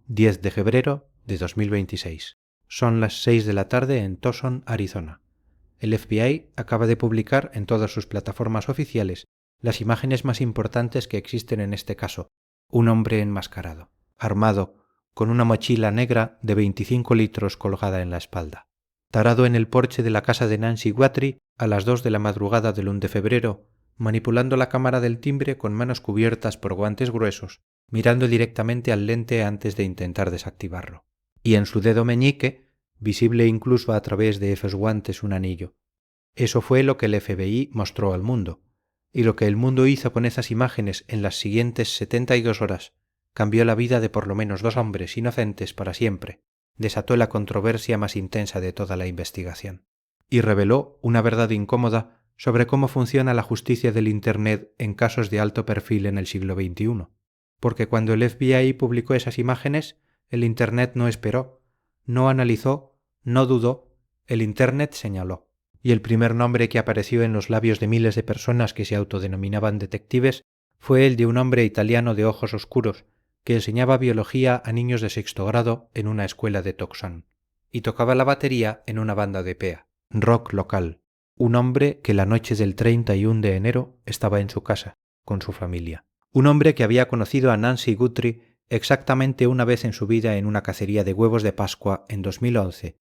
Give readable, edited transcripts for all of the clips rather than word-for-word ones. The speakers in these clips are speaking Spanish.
10 de febrero de 2026. Son las 6 de la tarde en Tucson, Arizona. El FBI acaba de publicar en todas sus plataformas oficiales las imágenes más importantes que existen en este caso. Un hombre enmascarado, armado, con una mochila negra de 25 litros colgada en la espalda. Tarado en el porche de la casa de Nancy Guthrie a las 2 de la madrugada del 1 de febrero, manipulando la cámara del timbre con manos cubiertas por guantes gruesos, mirando directamente al lente antes de intentar desactivarlo. Y en su dedo meñique, visible incluso a través de esos guantes, un anillo. Eso fue lo que el FBI mostró al mundo, y lo que el mundo hizo con esas imágenes en las siguientes 72 horas cambió la vida de por lo menos 2 hombres inocentes para siempre, desató la controversia más intensa de toda la investigación, y reveló una verdad incómoda sobre cómo funciona la justicia del Internet en casos de alto perfil en el siglo XXI, porque cuando el FBI publicó esas imágenes, el Internet no esperó, no analizó, no dudó, el Internet señaló. Y el primer nombre que apareció en los labios de miles de personas que se autodenominaban detectives fue el de un hombre italiano de ojos oscuros que enseñaba biología a niños de 6º grado en una escuela de Tucson y tocaba la batería en una banda de PEA, rock local. Un hombre que la noche del 31 de enero estaba en su casa, con su familia. Un hombre que había conocido a Nancy Guthrie exactamente una vez en su vida en una cacería de huevos de Pascua en 2011,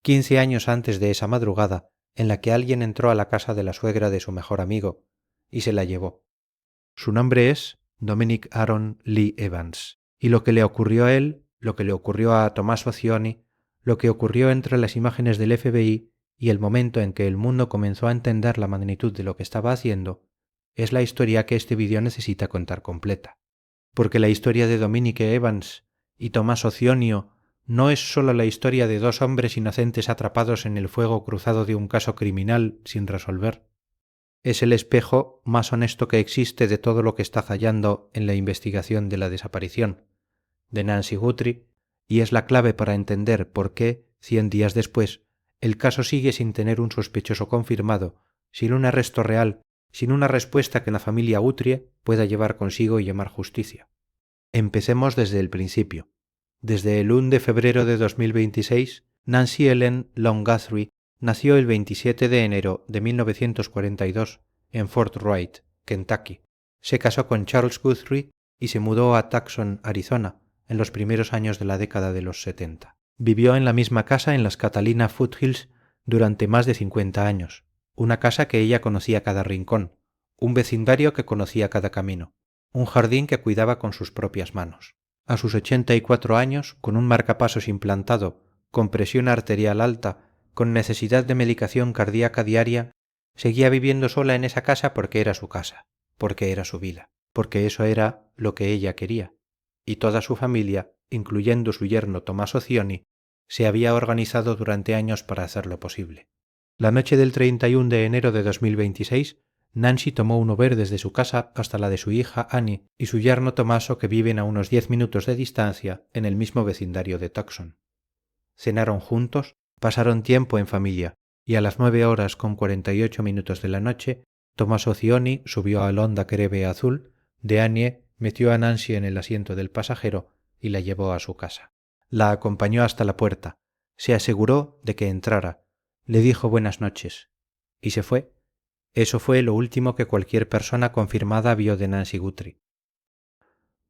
15 años antes de esa madrugada en la que alguien entró a la casa de la suegra de su mejor amigo y se la llevó. Su nombre es Dominic Aaron Lee Evans, y lo que le ocurrió a él, lo que le ocurrió a Tommaso Cioni, lo que ocurrió entre las imágenes del FBI y el momento en que el mundo comenzó a entender la magnitud de lo que estaba haciendo, es la historia que este vídeo necesita contar completa. Porque la historia de Dominic Evans y Tommaso Cionio no es solo la historia de 2 hombres inocentes atrapados en el fuego cruzado de un caso criminal sin resolver. Es el espejo más honesto que existe de todo lo que está fallando en la investigación de la desaparición de Nancy Guthrie y es la clave para entender por qué, 100 días después, el caso sigue sin tener un sospechoso confirmado, sin un arresto real, sin una respuesta que la familia Guthrie pueda llevar consigo y llamar justicia. Empecemos desde el principio. Desde el 1 de febrero de 2026, Nancy Ellen Long Guthrie nació el 27 de enero de 1942 en Fort Wright, Kentucky. Se casó con Charles Guthrie y se mudó a Tucson, Arizona, en los primeros años de la década de los 70. Vivió en la misma casa en las Catalina Foothills durante más de 50 años, una casa que ella conocía cada rincón, un vecindario que conocía cada camino, un jardín que cuidaba con sus propias manos. A sus 84 años, con un marcapasos implantado, con presión arterial alta, con necesidad de medicación cardíaca diaria, seguía viviendo sola en esa casa porque era su casa, porque era su vida, porque eso era lo que ella quería. Y toda su familia, incluyendo su yerno Tommaso Cioni, se había organizado durante años para hacerlo posible. La noche del 31 de enero de 2026, Nancy tomó un Uber desde su casa hasta la de su hija Annie y su yerno Tommaso, que viven a unos 10 minutos de distancia en el mismo vecindario de Tucson. Cenaron juntos, pasaron tiempo en familia y a las 9:48 de la noche, Tommaso Cioni subió al Honda Creve azul de Annie, metió a Nancy en el asiento del pasajero y la llevó a su casa. La acompañó hasta la puerta, se aseguró de que entrara, le dijo buenas noches y se fue. Eso fue lo último que cualquier persona confirmada vio de Nancy Guthrie.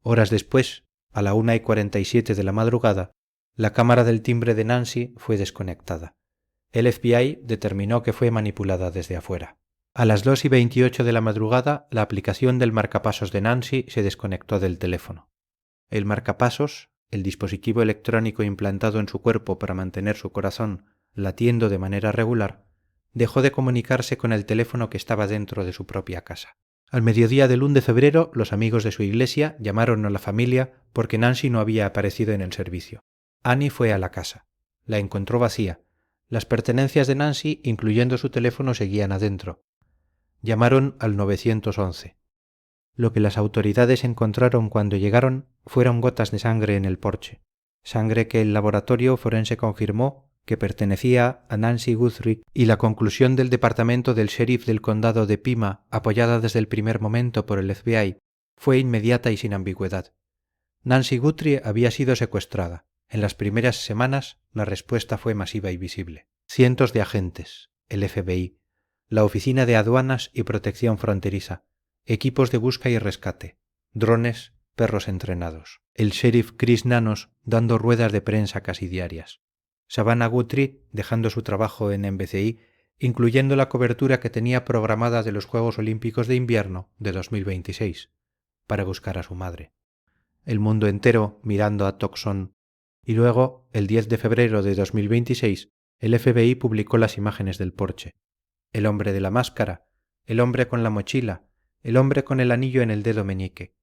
Horas después, a la 1:47 de la madrugada, la cámara del timbre de Nancy fue desconectada. El FBI determinó que fue manipulada desde afuera. A las 2:28 de la madrugada, la aplicación del marcapasos de Nancy se desconectó del teléfono. El marcapasos, el dispositivo electrónico implantado en su cuerpo para mantener su corazón latiendo de manera regular, dejó de comunicarse con el teléfono que estaba dentro de su propia casa. Al mediodía del 1 de febrero, los amigos de su iglesia llamaron a la familia porque Nancy no había aparecido en el servicio. Annie fue a la casa. La encontró vacía. Las pertenencias de Nancy, incluyendo su teléfono, seguían adentro. Llamaron al 911. Lo que las autoridades encontraron cuando llegaron fueron gotas de sangre en el porche. Sangre que el laboratorio forense confirmó que pertenecía a Nancy Guthrie, y la conclusión del departamento del sheriff del condado de Pima, apoyada desde el primer momento por el FBI, fue inmediata y sin ambigüedad. Nancy Guthrie había sido secuestrada. En las primeras semanas la respuesta fue masiva y visible. Cientos de agentes, el FBI, la Oficina de Aduanas y Protección Fronteriza, equipos de busca y rescate, drones, perros entrenados, el sheriff Chris Nanos dando ruedas de prensa casi diarias, Savannah Guthrie dejando su trabajo en NBCI, incluyendo la cobertura que tenía programada de los Juegos Olímpicos de Invierno de 2026, para buscar a su madre. El mundo entero mirando a Tucson, y luego, el 10 de febrero de 2026, el FBI publicó las imágenes del porche. El hombre de la máscara, el hombre con la mochila, el hombre con el anillo en el dedo meñique.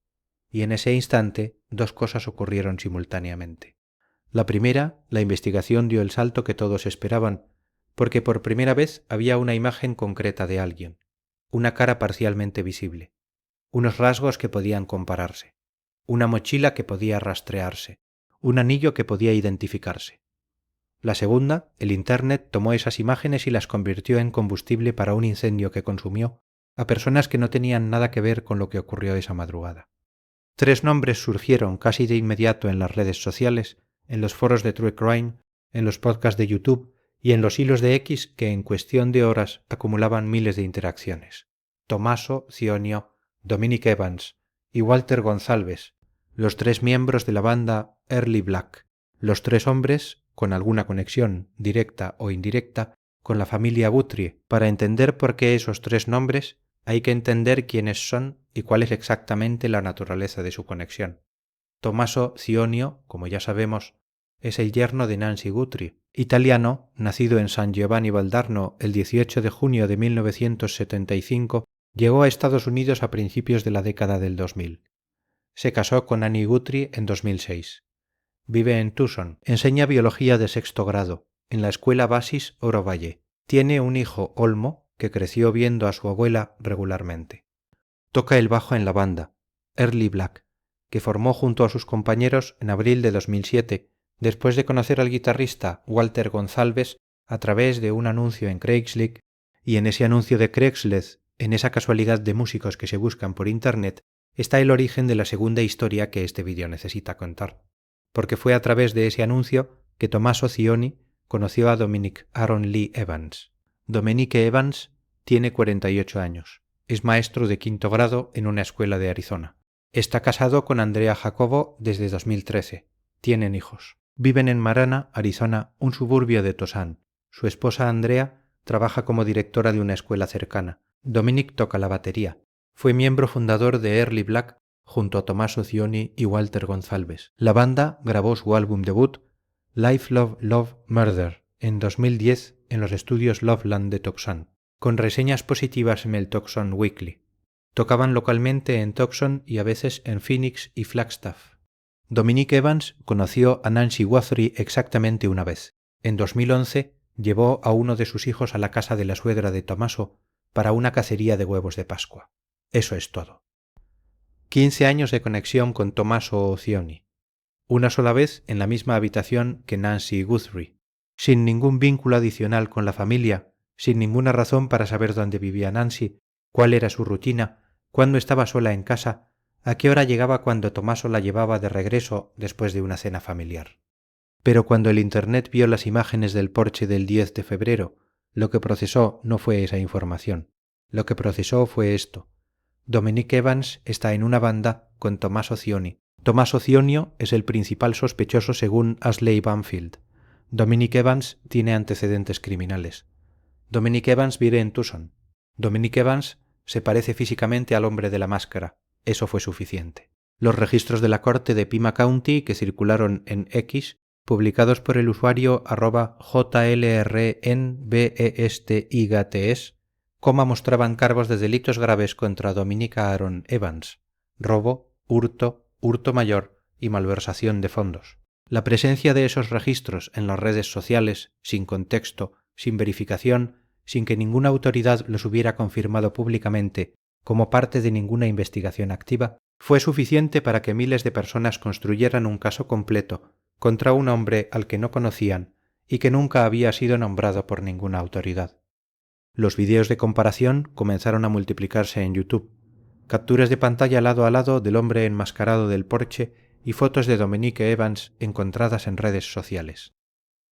Y en ese instante, dos cosas ocurrieron simultáneamente. La primera, la investigación dio el salto que todos esperaban, porque por primera vez había una imagen concreta de alguien, una cara parcialmente visible, unos rasgos que podían compararse, una mochila que podía rastrearse, un anillo que podía identificarse. La segunda, el Internet tomó esas imágenes y las convirtió en combustible para un incendio que consumió a personas que no tenían nada que ver con lo que ocurrió esa madrugada. 3 nombres surgieron casi de inmediato en las redes sociales, en los foros de True Crime, en los podcasts de YouTube y en los hilos de X que en cuestión de horas acumulaban miles de interacciones. Tommaso Zionio, Dominic Evans y Walter González, los 3 miembros de la banda Early Black, los 3 hombres con alguna conexión, directa o indirecta, con la familia Guthrie. Para entender por qué esos 3 nombres, hay que entender quiénes son y cuál es exactamente la naturaleza de su conexión. Tommaso Zionio, como ya sabemos, es el yerno de Nancy Guthrie, italiano, nacido en San Giovanni Valdarno el 18 de junio de 1975, llegó a Estados Unidos a principios de la década del 2000. Se casó con Annie Guthrie en 2006. Vive en Tucson, enseña biología de 6º grado, en la escuela Basis Oro Valle. Tiene un hijo, Olmo, que creció viendo a su abuela regularmente. Toca el bajo en la banda, Early Black, que formó junto a sus compañeros en abril de 2007, después de conocer al guitarrista Walter González a través de un anuncio en Craigslist, y en ese anuncio de Craigslist, en esa casualidad de músicos que se buscan por Internet, está el origen de la segunda historia que este vídeo necesita contar, porque fue a través de ese anuncio que Tommaso Zioni conoció a Dominic Aaron Lee Evans. Dominic Evans tiene 48 años. Es maestro de 5º grado en una escuela de Arizona. Está casado con Andrea Jacobo desde 2013. Tienen hijos. Viven en Marana, Arizona, un suburbio de Tucson. Su esposa Andrea trabaja como directora de una escuela cercana. Dominic toca la batería. Fue miembro fundador de Early Black junto a Tommaso Zioni y Walter González. La banda grabó su álbum debut, Life Love Love Murder, en 2010 en los estudios Loveland de Tucson, con reseñas positivas en el Tucson Weekly. Tocaban localmente en Tucson y a veces en Phoenix y Flagstaff. Dominic Evans conoció a Nancy Guthrie exactamente una vez. En 2011 llevó a uno de sus hijos a la casa de la suegra de Tommaso para una cacería de huevos de Pascua. Eso es todo. 15 años de conexión con Tommaso Zioni. Una sola vez en la misma habitación que Nancy Guthrie, sin ningún vínculo adicional con la familia, sin ninguna razón para saber dónde vivía Nancy, cuál era su rutina, cuándo estaba sola en casa, a qué hora llegaba cuando Tommaso la llevaba de regreso después de una cena familiar. Pero cuando el Internet vio las imágenes del porche del 10 de febrero, lo que procesó no fue esa información. Lo que procesó fue esto. Dominic Evans está en una banda con Tommaso Zioni. Tommaso Zionio es el principal sospechoso según Ashley Banfield. Dominic Evans tiene antecedentes criminales. Dominic Evans vive en Tucson. Dominic Evans se parece físicamente al hombre de la máscara. Eso fue suficiente. Los registros de la corte de Pima County que circularon en X, publicados por el usuario @jlrnbestigats, mostraban cargos de delitos graves contra Dominic Aaron Evans: robo, hurto mayor y malversación de fondos. La presencia de esos registros en las redes sociales, sin contexto, sin verificación, sin que ninguna autoridad los hubiera confirmado públicamente como parte de ninguna investigación activa, fue suficiente para que miles de personas construyeran un caso completo contra un hombre al que no conocían y que nunca había sido nombrado por ninguna autoridad. Los vídeos de comparación comenzaron a multiplicarse en YouTube. Capturas de pantalla lado a lado del hombre enmascarado del porche y fotos de Dominique Evans encontradas en redes sociales.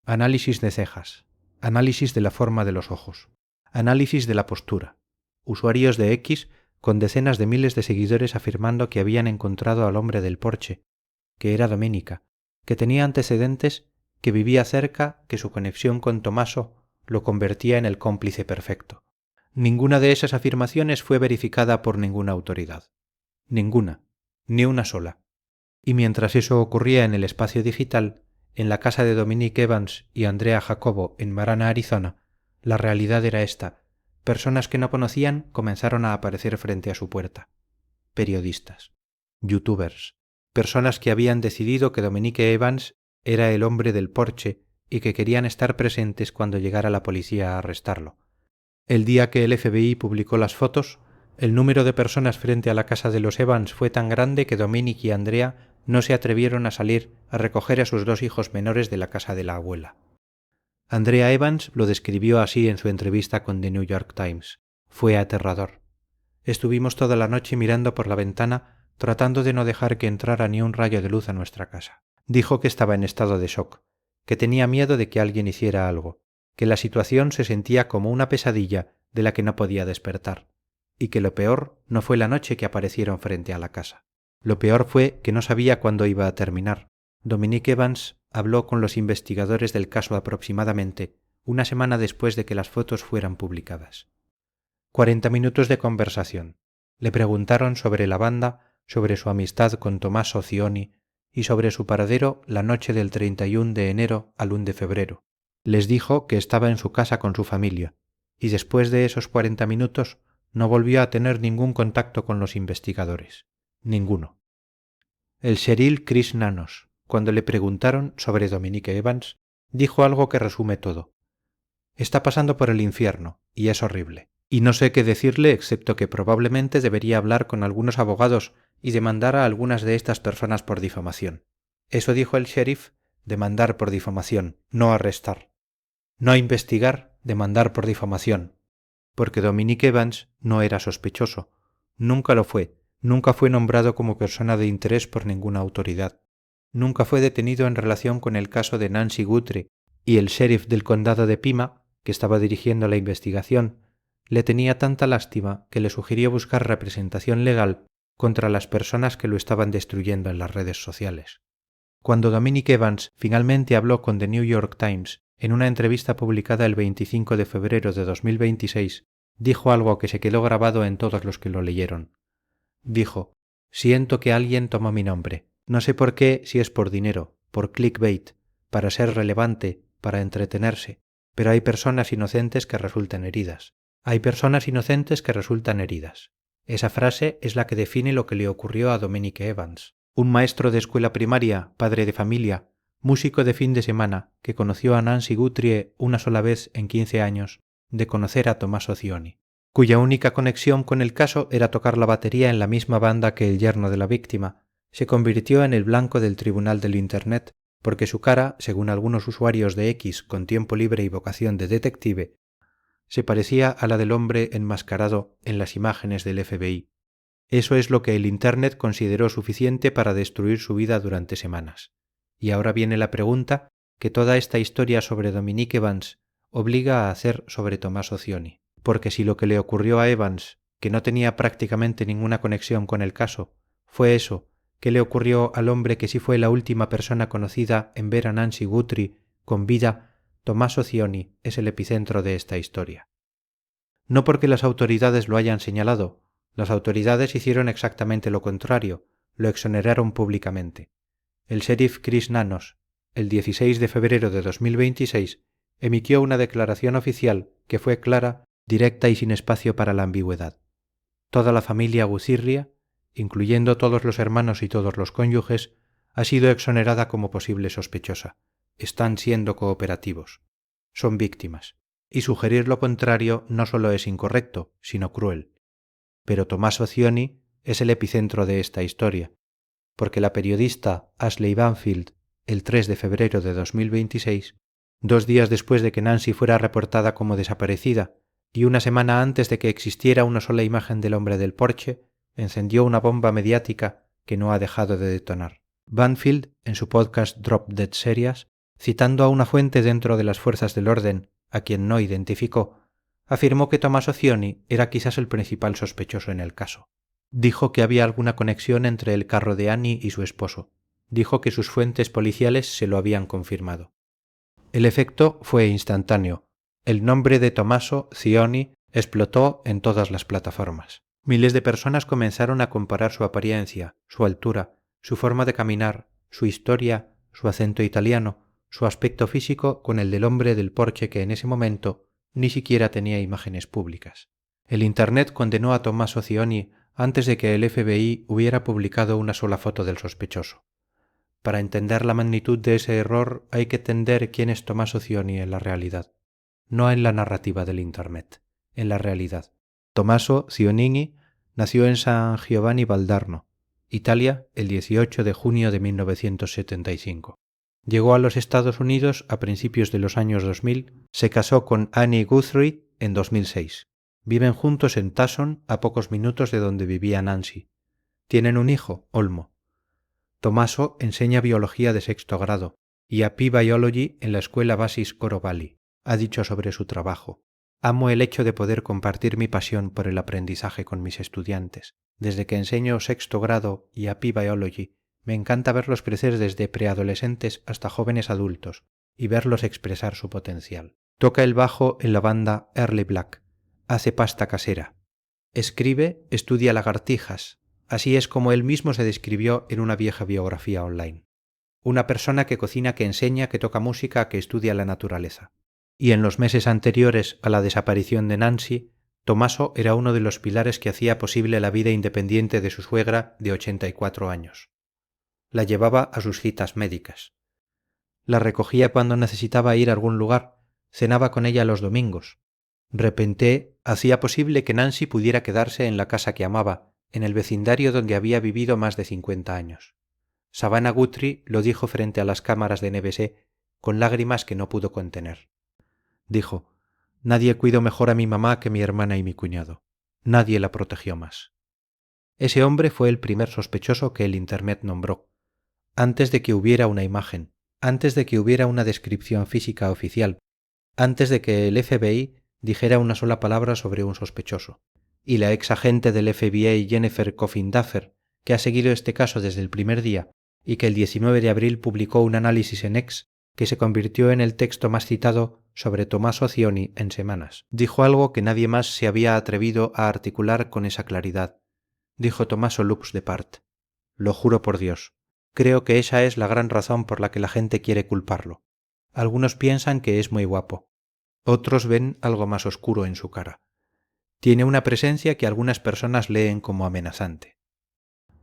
Análisis de cejas, análisis de la forma de los ojos, análisis de la postura. Usuarios de X con decenas de miles de seguidores afirmando que habían encontrado al hombre del porche, que era Domenica, que tenía antecedentes, que vivía cerca, que su conexión con Tommaso lo convertía en el cómplice perfecto. Ninguna de esas afirmaciones fue verificada por ninguna autoridad. Ninguna, ni una sola. Y mientras eso ocurría en el espacio digital, en la casa de Dominique Evans y Andrea Jacobo en Marana, Arizona, la realidad era esta. Personas que no conocían comenzaron a aparecer frente a su puerta. Periodistas, youtubers, personas que habían decidido que Dominique Evans era el hombre del porche y que querían estar presentes cuando llegara la policía a arrestarlo. El día que el FBI publicó las fotos, el número de personas frente a la casa de los Evans fue tan grande que Dominique y Andrea no se atrevieron a salir a recoger a sus 2 hijos menores de la casa de la abuela. Andrea Evans lo describió así en su entrevista con The New York Times. Fue aterrador. Estuvimos toda la noche mirando por la ventana, tratando de no dejar que entrara ni un rayo de luz a nuestra casa. Dijo que estaba en estado de shock, que tenía miedo de que alguien hiciera algo, que la situación se sentía como una pesadilla de la que no podía despertar, y que lo peor no fue la noche que aparecieron frente a la casa. Lo peor fue que no sabía cuándo iba a terminar. Dominique Evans habló con los investigadores del caso aproximadamente una semana después de que las fotos fueran publicadas. 40 minutos de conversación. Le preguntaron sobre la banda, sobre su amistad con Tommaso Cioni y sobre su paradero la noche del 31 de enero al 1 de febrero. Les dijo que estaba en su casa con su familia, y después de esos 40 minutos no volvió a tener ningún contacto con los investigadores. Ninguno. El sheriff Chris Nanos, cuando le preguntaron sobre Dominique Evans, dijo algo que resume todo. Está pasando por el infierno, y es horrible. Y no sé qué decirle excepto que probablemente debería hablar con algunos abogados y demandar a algunas de estas personas por difamación. Eso dijo el sheriff, demandar por difamación, no arrestar. No investigar, demandar por difamación. Porque Dominique Evans no era sospechoso. Nunca lo fue. Nunca fue nombrado como persona de interés por ninguna autoridad. Nunca fue detenido en relación con el caso de Nancy Guthrie, y el sheriff del condado de Pima, que estaba dirigiendo la investigación, le tenía tanta lástima que le sugirió buscar representación legal contra las personas que lo estaban destruyendo en las redes sociales. Cuando Dominique Evans finalmente habló con The New York Times en una entrevista publicada el 25 de febrero de 2026, dijo algo que se quedó grabado en todos los que lo leyeron. Dijo: siento que alguien tomó mi nombre. No sé por qué, si es por dinero, por clickbait, para ser relevante, para entretenerse, pero hay personas inocentes que resultan heridas. Hay personas inocentes que resultan heridas. Esa frase es la que define lo que le ocurrió a Dominique Evans, un maestro de escuela primaria, padre de familia, músico de fin de semana, que conoció a Nancy Guthrie una sola vez en 15 años, de conocer a Tommaso Cioni, cuya única conexión con el caso era tocar la batería en la misma banda que el yerno de la víctima. Se convirtió en el blanco del tribunal del Internet, porque su cara, según algunos usuarios de X con tiempo libre y vocación de detective, se parecía a la del hombre enmascarado en las imágenes del FBI. Eso es lo que el Internet consideró suficiente para destruir su vida durante semanas. Y ahora viene la pregunta que toda esta historia sobre Dominique Evans obliga a hacer sobre Tommaso Cioni. Porque si lo que le ocurrió a Evans, que no tenía prácticamente ninguna conexión con el caso, fue eso, ¿qué le ocurrió al hombre que sí fue la última persona conocida en ver a Nancy Guthrie con vida? Tommaso Cioni es el epicentro de esta historia. No porque las autoridades lo hayan señalado, las autoridades hicieron exactamente lo contrario, lo exoneraron públicamente. El sheriff Chris Nanos, el 16 de febrero de 2026, emitió una declaración oficial que fue clara, directa y sin espacio para la ambigüedad. Toda la familia Guthrie, incluyendo todos los hermanos y todos los cónyuges, ha sido exonerada como posible sospechosa. Están siendo cooperativos. Son víctimas. Y sugerir lo contrario no solo es incorrecto, sino cruel. Pero Tommaso Cioni es el epicentro de esta historia, porque la periodista Ashley Banfield, el 3 de febrero de 2026, 2 días después de que Nancy fuera reportada como desaparecida y una semana antes de que existiera una sola imagen del hombre del porche, encendió una bomba mediática que no ha dejado de detonar. Banfield, en su podcast Drop Dead Serious, citando a una fuente dentro de las fuerzas del orden, a quien no identificó, afirmó que Tommaso Cioni era quizás el principal sospechoso en el caso. Dijo que había alguna conexión entre el carro de Annie y su esposo. Dijo que sus fuentes policiales se lo habían confirmado. El efecto fue instantáneo. El nombre de Tommaso Cioni explotó en todas las plataformas. Miles de personas comenzaron a comparar su apariencia, su altura, su forma de caminar, su historia, su acento italiano, su aspecto físico con el del hombre del Porsche que en ese momento ni siquiera tenía imágenes públicas. El Internet condenó a Tommaso Cioni antes de que el FBI hubiera publicado una sola foto del sospechoso. Para entender la magnitud de ese error hay que entender quién es Tommaso Cioni en la realidad, no en la narrativa del Internet, en la realidad. Tommaso Cionini nació en San Giovanni Valdarno, Italia, el 18 de junio de 1975. Llegó a los Estados Unidos a principios de los años 2000, se casó con Annie Guthrie en 2006. Viven juntos en Tucson, a pocos minutos de donde vivía Nancy. Tienen un hijo, Olmo. Tommaso enseña biología de sexto grado y AP Biology en la escuela Basis Coro Valley. Ha dicho sobre su trabajo: amo el hecho de poder compartir mi pasión por el aprendizaje con mis estudiantes. Desde que enseño sexto grado y AP Biology, me encanta verlos crecer desde preadolescentes hasta jóvenes adultos y verlos expresar su potencial. Toca el bajo en la banda Early Black. Hace pasta casera. Escribe, estudia lagartijas. Así es como él mismo se describió en una vieja biografía online. Una persona que cocina, que enseña, que toca música, que estudia la naturaleza. Y en los meses anteriores a la desaparición de Nancy, Tommaso era uno de los pilares que hacía posible la vida independiente de su suegra de 84 años. La llevaba a sus citas médicas. La recogía cuando necesitaba ir a algún lugar, cenaba con ella los domingos. Repente hacía posible que Nancy pudiera quedarse en la casa que amaba, en el vecindario donde había vivido más de 50 años. Savannah Guthrie lo dijo frente a las cámaras de NBC, con lágrimas que no pudo contener. Dijo: nadie cuidó mejor a mi mamá que mi hermana y mi cuñado. Nadie la protegió más. Ese hombre fue el primer sospechoso que el Internet nombró. Antes de que hubiera una imagen, antes de que hubiera una descripción física oficial, antes de que el FBI dijera una sola palabra sobre un sospechoso. Y la ex agente del FBI Jennifer Coffin Duffer, que ha seguido este caso desde el primer día y que el 19 de abril publicó un análisis en X que se convirtió en el texto más citado sobre Tommaso Cioni en semanas, dijo algo que nadie más se había atrevido a articular con esa claridad. Dijo Tommaso Lux de Part: lo juro por Dios, creo que esa es la gran razón por la que la gente quiere culparlo. Algunos piensan que es muy guapo. Otros ven algo más oscuro en su cara. Tiene una presencia que algunas personas leen como amenazante.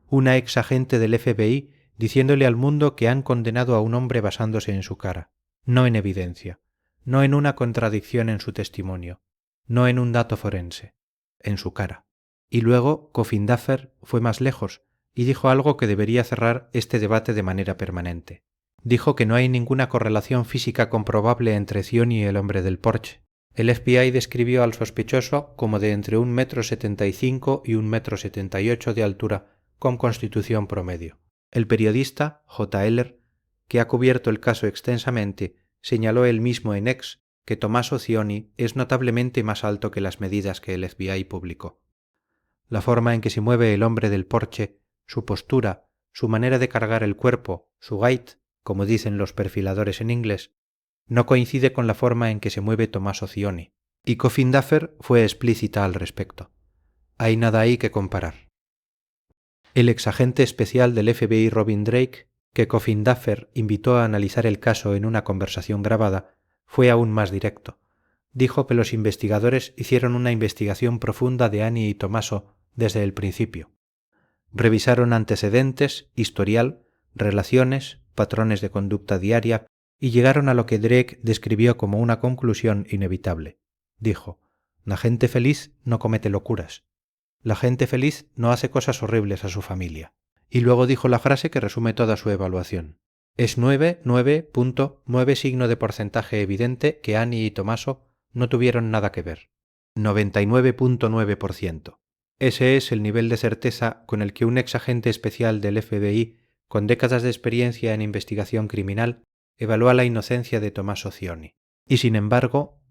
Una ex agente del FBI diciéndole al mundo que han condenado a un hombre basándose en su cara, no en evidencia, no en una contradicción en su testimonio, no en un dato forense, en su cara. Y luego Coffin Duffer fue más lejos y dijo algo que debería cerrar este debate de manera permanente. Dijo que no hay ninguna correlación física comprobable entre Cioni y el hombre del Porsche. El FBI describió al sospechoso como de entre 1,75 m y 1,78 m de altura, con constitución promedio. El periodista J. Eller, que ha cubierto el caso extensamente, señaló él mismo en X que Tommaso Cioni es notablemente más alto que las medidas que el FBI publicó. La forma en que se mueve el hombre del Porsche, su postura, su manera de cargar el cuerpo, su gait, como dicen los perfiladores en inglés, no coincide con la forma en que se mueve Tommaso Cioni, y Coffin Duffer fue explícita al respecto. Hay nada ahí que comparar. El exagente especial del FBI Robin Drake, que Coffin Duffer invitó a analizar el caso en una conversación grabada, fue aún más directo. Dijo que los investigadores hicieron una investigación profunda de Annie y Tommaso desde el principio. Revisaron antecedentes, historial, relaciones, patrones de conducta diaria y llegaron a lo que Drake describió como una conclusión inevitable. Dijo: la gente feliz no comete locuras. La gente feliz no hace cosas horribles a su familia. Y luego dijo la frase que resume toda su evaluación. Es 9,9 signo de porcentaje evidente que Annie y Tommaso no tuvieron nada que ver. 99,9%. Ese es el nivel de certeza con el que un ex agente especial del FBI con décadas de experiencia en investigación criminal, evalúa la inocencia de Tommaso Cioni. Y sin embargo,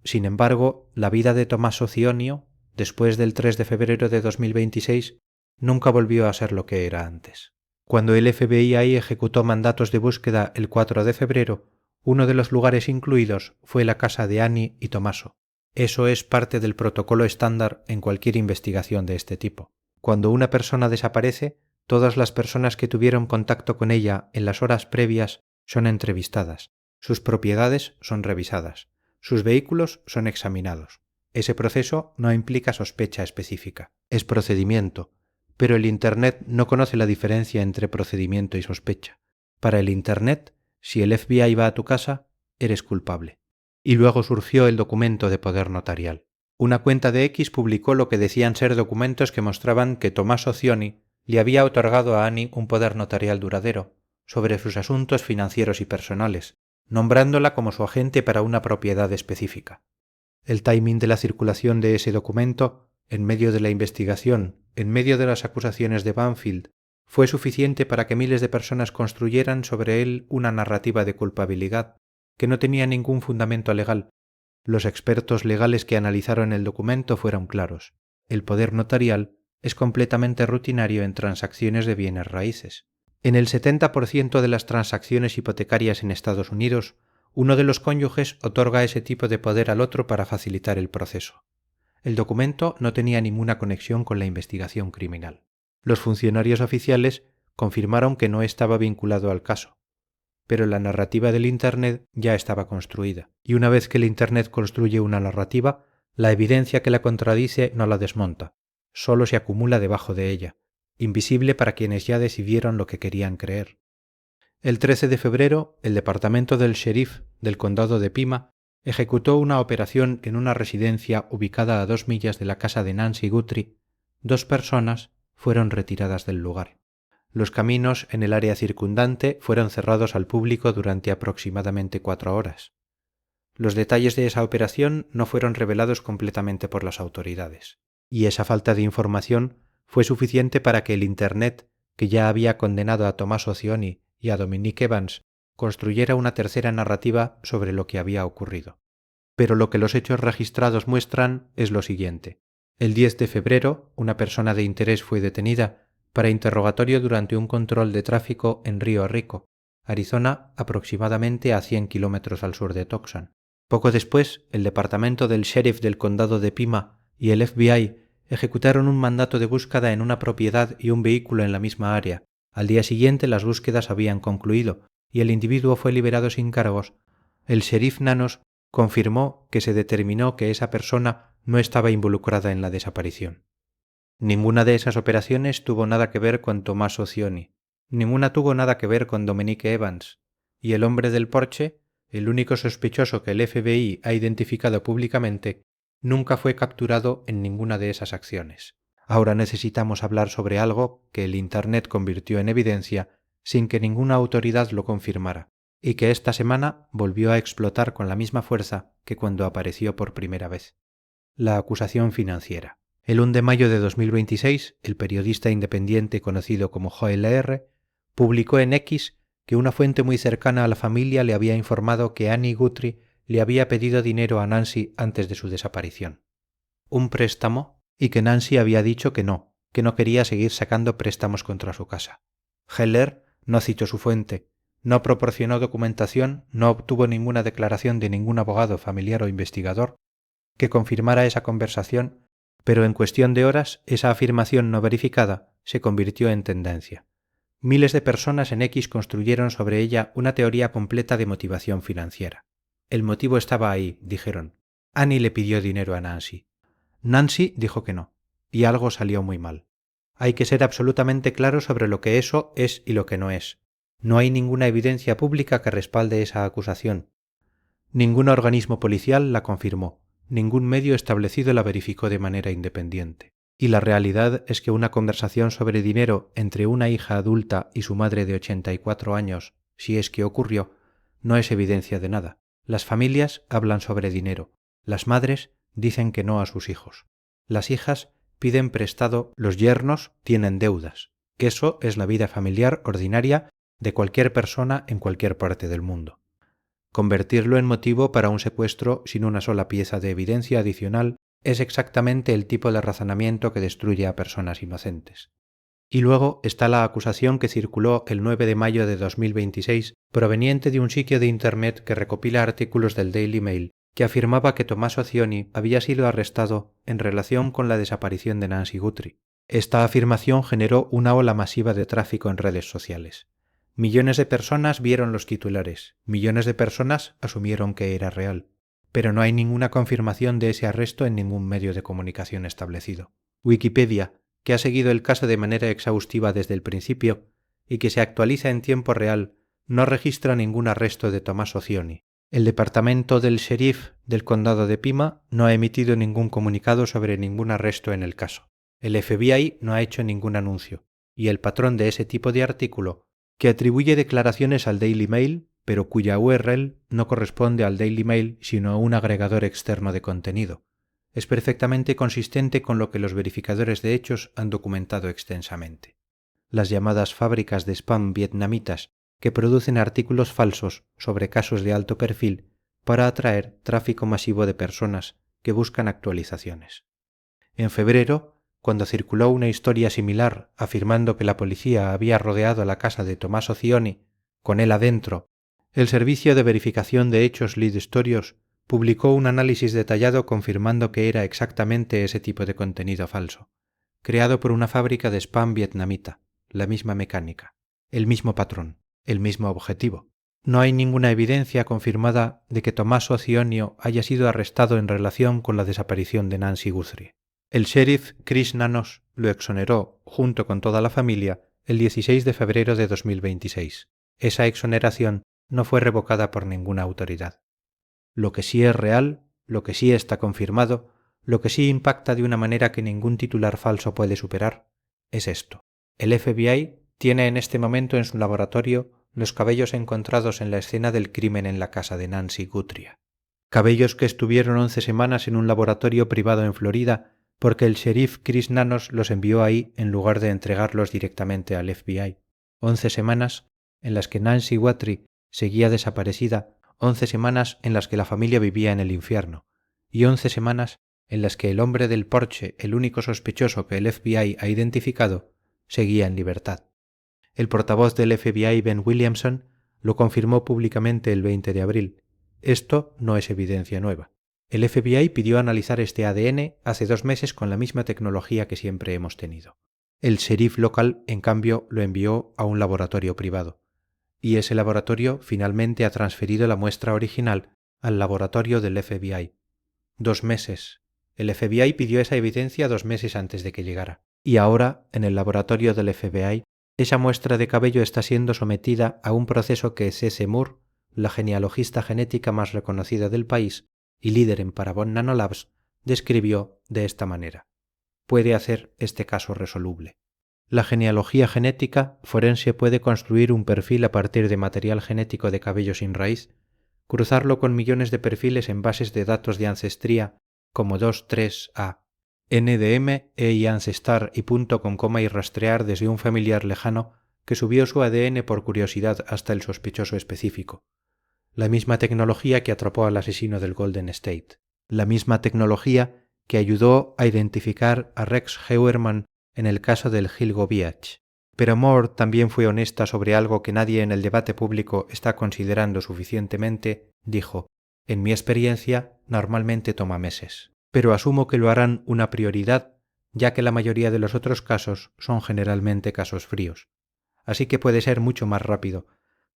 la vida de Tommaso Cionio, después del 3 de febrero de 2026, nunca volvió a ser lo que era antes. Cuando el FBI ejecutó mandatos de búsqueda el 4 de febrero, uno de los lugares incluidos fue la casa de Annie y Tommaso. Eso es parte del protocolo estándar en cualquier investigación de este tipo. Cuando una persona desaparece, todas las personas que tuvieron contacto con ella en las horas previas son entrevistadas, sus propiedades son revisadas, sus vehículos son examinados. Ese proceso no implica sospecha específica, es procedimiento, pero el Internet no conoce la diferencia entre procedimiento y sospecha. Para el Internet, si el FBI va a tu casa, eres culpable. Y luego surgió el documento de poder notarial. Una cuenta de X publicó lo que decían ser documentos que mostraban que Tommaso Cioni le había otorgado a Annie un poder notarial duradero sobre sus asuntos financieros y personales, nombrándola como su agente para una propiedad específica. El timing de la circulación de ese documento, en medio de la investigación, en medio de las acusaciones de Banfield, fue suficiente para que miles de personas construyeran sobre él una narrativa de culpabilidad que no tenía ningún fundamento legal. Los expertos legales que analizaron el documento fueron claros. El poder notarial es completamente rutinario en transacciones de bienes raíces. En el 70% de las transacciones hipotecarias en Estados Unidos, uno de los cónyuges otorga ese tipo de poder al otro para facilitar el proceso. El documento no tenía ninguna conexión con la investigación criminal. Los funcionarios oficiales confirmaron que no estaba vinculado al caso, pero la narrativa del Internet ya estaba construida, y una vez que el Internet construye una narrativa, la evidencia que la contradice no la desmonta, solo se acumula debajo de ella, invisible para quienes ya decidieron lo que querían creer. El 13 de febrero, el departamento del sheriff del condado de Pima ejecutó una operación en una residencia ubicada a 2 millas de la casa de Nancy Guthrie. 2 personas fueron retiradas del lugar. Los caminos en el área circundante fueron cerrados al público durante aproximadamente 4 horas. Los detalles de esa operación no fueron revelados completamente por las autoridades, y esa falta de información fue suficiente para que el Internet, que ya había condenado a Tommaso Cioni y a Dominique Evans, construyera una tercera narrativa sobre lo que había ocurrido. Pero lo que los hechos registrados muestran es lo siguiente. El 10 de febrero, una persona de interés fue detenida para interrogatorio durante un control de tráfico en Río Rico, Arizona, aproximadamente a 100 kilómetros al sur de Tucson. Poco después, el departamento del sheriff del condado de Pima y el FBI ejecutaron un mandato de búsqueda en una propiedad y un vehículo en la misma área. Al día siguiente las búsquedas habían concluido y el individuo fue liberado sin cargos. El sheriff Nanos confirmó que se determinó que esa persona no estaba involucrada en la desaparición. Ninguna de esas operaciones tuvo nada que ver con Tommaso Cioni, ninguna tuvo nada que ver con Dominique Evans, y el hombre del Porsche, el único sospechoso que el FBI ha identificado públicamente, nunca fue capturado en ninguna de esas acciones. Ahora necesitamos hablar sobre algo que el Internet convirtió en evidencia sin que ninguna autoridad lo confirmara, y que esta semana volvió a explotar con la misma fuerza que cuando apareció por primera vez. La acusación financiera. El 1 de mayo de 2026, el periodista independiente conocido como Joel R. publicó en X que una fuente muy cercana a la familia le había informado que Annie Guthrie le había pedido dinero a Nancy antes de su desaparición. Un préstamo, y que Nancy había dicho que no quería seguir sacando préstamos contra su casa. Heller no citó su fuente, no proporcionó documentación, no obtuvo ninguna declaración de ningún abogado, familiar o investigador que confirmara esa conversación, pero en cuestión de horas esa afirmación no verificada se convirtió en tendencia. Miles de personas en X construyeron sobre ella una teoría completa de motivación financiera. El motivo estaba ahí, dijeron. Annie le pidió dinero a Nancy. Nancy dijo que no, y algo salió muy mal. Hay que ser absolutamente claro sobre lo que eso es y lo que no es. No hay ninguna evidencia pública que respalde esa acusación. Ningún organismo policial la confirmó. Ningún medio establecido la verificó de manera independiente. Y la realidad es que una conversación sobre dinero entre una hija adulta y su madre de 84 años, si es que ocurrió, no es evidencia de nada. Las familias hablan sobre dinero. Las madres dicen que no a sus hijos. Las hijas piden prestado, los yernos tienen deudas. Eso es la vida familiar ordinaria de cualquier persona en cualquier parte del mundo. Convertirlo en motivo para un secuestro sin una sola pieza de evidencia adicional es exactamente el tipo de razonamiento que destruye a personas inocentes. Y luego está la acusación que circuló el 9 de mayo de 2026 proveniente de un sitio de Internet que recopila artículos del Daily Mail que afirmaba que Tommaso Cioni había sido arrestado en relación con la desaparición de Nancy Guthrie. Esta afirmación generó una ola masiva de tráfico en redes sociales. Millones de personas vieron los titulares, millones de personas asumieron que era real, pero no hay ninguna confirmación de ese arresto en ningún medio de comunicación establecido. Wikipedia, que ha seguido el caso de manera exhaustiva desde el principio y que se actualiza en tiempo real, no registra ningún arresto de Tommaso Cioni. El departamento del sheriff del condado de Pima no ha emitido ningún comunicado sobre ningún arresto en el caso. El FBI no ha hecho ningún anuncio, y el patrón de ese tipo de artículo, que atribuye declaraciones al Daily Mail, pero cuya URL no corresponde al Daily Mail sino a un agregador externo de contenido, es perfectamente consistente con lo que los verificadores de hechos han documentado extensamente. Las llamadas fábricas de spam vietnamitas que producen artículos falsos sobre casos de alto perfil para atraer tráfico masivo de personas que buscan actualizaciones. En febrero, cuando circuló una historia similar afirmando que la policía había rodeado la casa de Tommaso Cioni, con él adentro, el servicio de verificación de hechos Lead Storios publicó un análisis detallado confirmando que era exactamente ese tipo de contenido falso, creado por una fábrica de spam vietnamita, la misma mecánica, el mismo patrón, el mismo objetivo. No hay ninguna evidencia confirmada de que Tommaso Cioni haya sido arrestado en relación con la desaparición de Nancy Guthrie. El sheriff Chris Nanos lo exoneró, junto con toda la familia, el 16 de febrero de 2026. Esa exoneración no fue revocada por ninguna autoridad. Lo que sí es real, lo que sí está confirmado, lo que sí impacta de una manera que ningún titular falso puede superar, es esto. El FBI tiene en este momento en su laboratorio los cabellos encontrados en la escena del crimen en la casa de Nancy Guthrie. Cabellos que estuvieron 11 semanas en un laboratorio privado en Florida porque el sheriff Chris Nanos los envió ahí en lugar de entregarlos directamente al FBI. 11 semanas en las que Nancy Guthrie seguía desaparecida, 11 semanas en las que la familia vivía en el infierno, y 11 semanas en las que el hombre del Porsche, el único sospechoso que el FBI ha identificado, seguía en libertad. El portavoz del FBI, Ben Williamson, lo confirmó públicamente el 20 de abril. Esto no es evidencia nueva. El FBI pidió analizar este ADN hace 2 meses con la misma tecnología que siempre hemos tenido. El sheriff local, en cambio, lo envió a un laboratorio privado. Y ese laboratorio finalmente ha transferido la muestra original al laboratorio del FBI. 2 meses. El FBI pidió esa evidencia 2 meses antes de que llegara. Y ahora, en el laboratorio del FBI, esa muestra de cabello está siendo sometida a un proceso que C.C. Moore, la genealogista genética más reconocida del país y líder en Parabon Nanolabs, describió de esta manera. Puede hacer este caso resoluble. La genealogía genética forense puede construir un perfil a partir de material genético de cabello sin raíz, cruzarlo con millones de perfiles en bases de datos de ancestría como 2,3a, NDM, Ancestar y punto con coma y rastrear desde un familiar lejano que subió su ADN por curiosidad hasta el sospechoso específico. La misma tecnología que atrapó al asesino del Golden State. La misma tecnología que ayudó a identificar a Rex Heuermann en el caso del Gilgo Beach. Pero Moore también fue honesta sobre algo que nadie en el debate público está considerando suficientemente. Dijo: en mi experiencia, normalmente toma meses, pero asumo que lo harán una prioridad, ya que la mayoría de los otros casos son generalmente casos fríos. Así que puede ser mucho más rápido.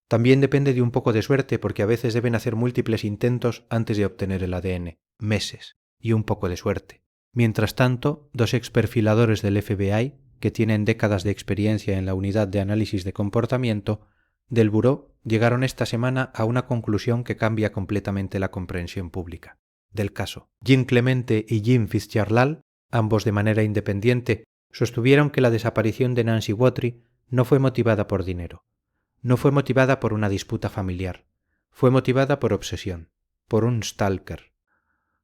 También depende de un poco de suerte porque a veces deben hacer múltiples intentos antes de obtener el ADN. Meses. Y un poco de suerte. Mientras tanto, 2 experfiladores del FBI, que tienen décadas de experiencia en la unidad de análisis de comportamiento, del Buró llegaron esta semana a una conclusión que cambia completamente la comprensión pública del caso. Jim Clemente y Jim Fitzgerald, ambos de manera independiente, sostuvieron que la desaparición de Nancy Guthrie no fue motivada por dinero. No fue motivada por una disputa familiar. Fue motivada por obsesión, por un stalker,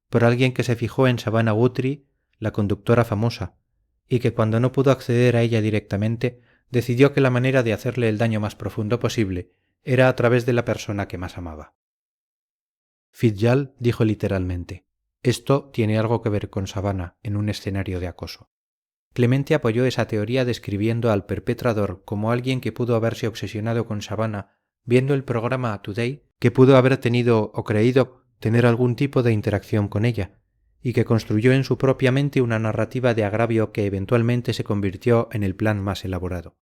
por alguien que se fijó en Savannah Guthrie, la conductora famosa, y que cuando no pudo acceder a ella directamente, decidió que la manera de hacerle el daño más profundo posible era a través de la persona que más amaba. Fitzgerald dijo literalmente: «Esto tiene algo que ver con Savannah en un escenario de acoso». Clemente apoyó esa teoría describiendo al perpetrador como alguien que pudo haberse obsesionado con Savannah viendo el programa Today, que pudo haber tenido o creído tener algún tipo de interacción con ella, y que construyó en su propia mente una narrativa de agravio que eventualmente se convirtió en el plan más elaborado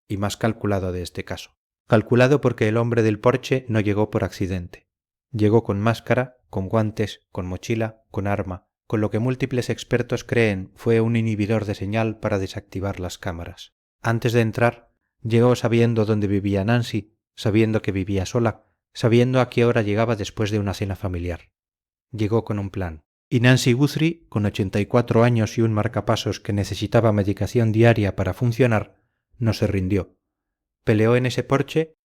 y más calculado de este caso. Calculado porque el hombre del porche no llegó por accidente. Llegó con máscara, con guantes, con mochila, con arma, con lo que múltiples expertos creen fue un inhibidor de señal para desactivar las cámaras. Antes de entrar, llegó sabiendo dónde vivía Nancy, sabiendo que vivía sola, sabiendo a qué hora llegaba después de una cena familiar. Llegó con un plan. Y Nancy Guthrie, con 84 años y un marcapasos que necesitaba medicación diaria para funcionar, no se rindió. Peleó en ese porche,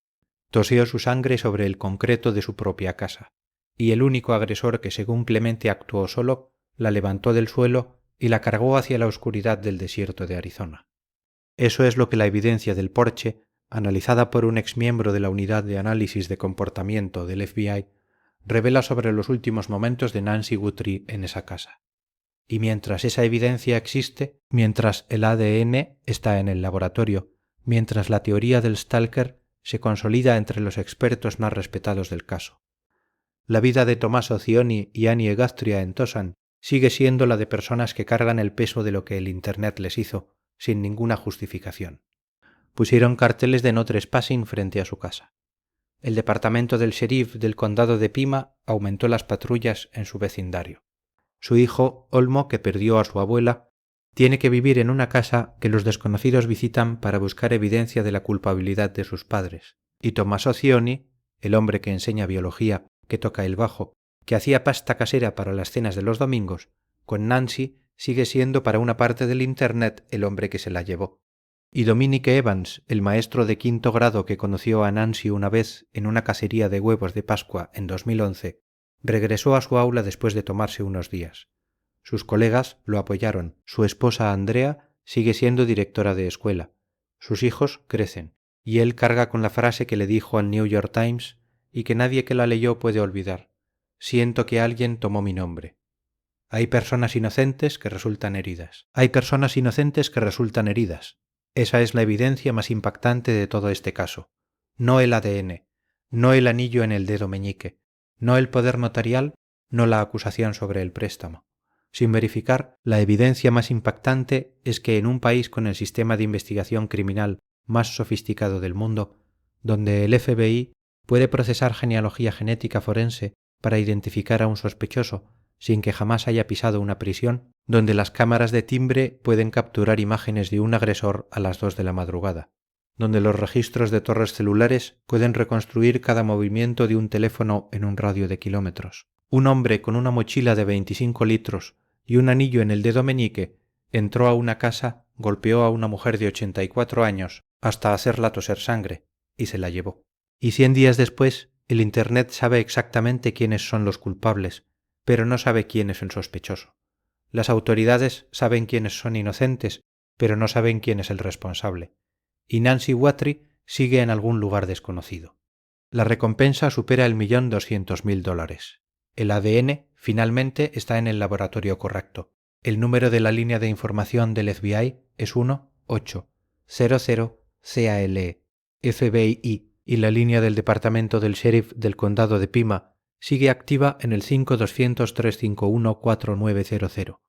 tosió su sangre sobre el concreto de su propia casa, y el único agresor que según Clemente actuó solo, la levantó del suelo y la cargó hacia la oscuridad del desierto de Arizona. Eso es lo que la evidencia del porche, analizada por un exmiembro de la Unidad de Análisis de Comportamiento del FBI, revela sobre los últimos momentos de Nancy Guthrie en esa casa. Y mientras esa evidencia existe, mientras el ADN está en el laboratorio, mientras la teoría del stalker se consolida entre los expertos más respetados del caso. La vida de Tommaso Cioni y Annie Gastria en Tucson sigue siendo la de personas que cargan el peso de lo que el Internet les hizo, sin ninguna justificación. Pusieron carteles de no trespassing frente a su casa. El departamento del sheriff del condado de Pima aumentó las patrullas en su vecindario. Su hijo, Olmo, que perdió a su abuela, tiene que vivir en una casa que los desconocidos visitan para buscar evidencia de la culpabilidad de sus padres. Y Tommaso Cioni, el hombre que enseña biología, que toca el bajo, que hacía pasta casera para las cenas de los domingos, con Nancy sigue siendo para una parte del Internet el hombre que se la llevó. Y Dominic Evans, el maestro de quinto grado que conoció a Nancy una vez en una cacería de huevos de Pascua en 2011, regresó a su aula después de tomarse unos días. Sus colegas lo apoyaron. Su esposa Andrea sigue siendo directora de escuela. Sus hijos crecen. Y él carga con la frase que le dijo al New York Times y que nadie que la leyó puede olvidar: «Siento que alguien tomó mi nombre». Hay personas inocentes que resultan heridas. Hay personas inocentes que resultan heridas. Esa es la evidencia más impactante de todo este caso. No el ADN, no el anillo en el dedo meñique, no el poder notarial, no la acusación sobre el préstamo. Sin verificar, la evidencia más impactante es que en un país con el sistema de investigación criminal más sofisticado del mundo, donde el FBI puede procesar genealogía genética forense para identificar a un sospechoso sin que jamás haya pisado una prisión, donde las cámaras de timbre pueden capturar imágenes de un agresor a las 2 de la madrugada, donde los registros de torres celulares pueden reconstruir cada movimiento de un teléfono en un radio de kilómetros. Un hombre con una mochila de 25 litros y un anillo en el dedo meñique entró a una casa, golpeó a una mujer de 84 años hasta hacerla toser sangre y se la llevó. Y 100 días después, el Internet sabe exactamente quiénes son los culpables, pero no sabe quién es el sospechoso. Las autoridades saben quiénes son inocentes, pero no saben quién es el responsable. Y Nancy Guthrie sigue en algún lugar desconocido. La recompensa supera el $1.200.000. El ADN finalmente está en el laboratorio correcto. El número de la línea de información del FBI es 1-800-CALE. FBI y la línea del departamento del sheriff del condado de Pima sigue activa en el 5200-351-4900.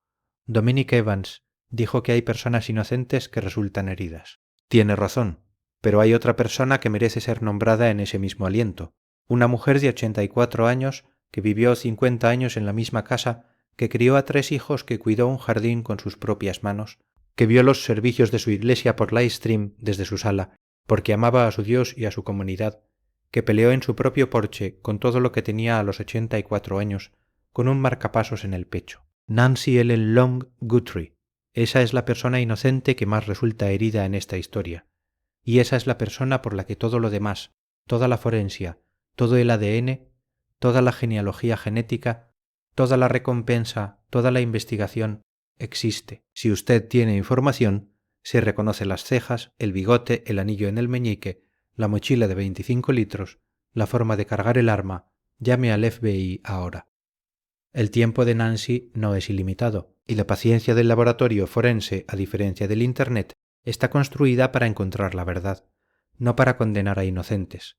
Dominic Evans dijo que hay personas inocentes que resultan heridas. Tiene razón, pero hay otra persona que merece ser nombrada en ese mismo aliento. Una mujer de 84 años que vivió 50 años en la misma casa, que crió a 3 hijos, que cuidó un jardín con sus propias manos, que vio los servicios de su iglesia por livestream desde su sala, porque amaba a su Dios y a su comunidad, que peleó en su propio porche con todo lo que tenía a los 84 años, con un marcapasos en el pecho. Nancy Ellen Long Guthrie. Esa es la persona inocente que más resulta herida en esta historia. Y esa es la persona por la que todo lo demás, toda la forencia, todo el ADN, toda la genealogía genética, toda la recompensa, toda la investigación existe. Si usted tiene información, Si reconoce las cejas, el bigote, el anillo en el meñique, la mochila de 25 litros, la forma de cargar el arma, llame al FBI ahora. El tiempo de Nancy no es ilimitado, y la paciencia del laboratorio forense, a diferencia del Internet, está construida para encontrar la verdad, no para condenar a inocentes.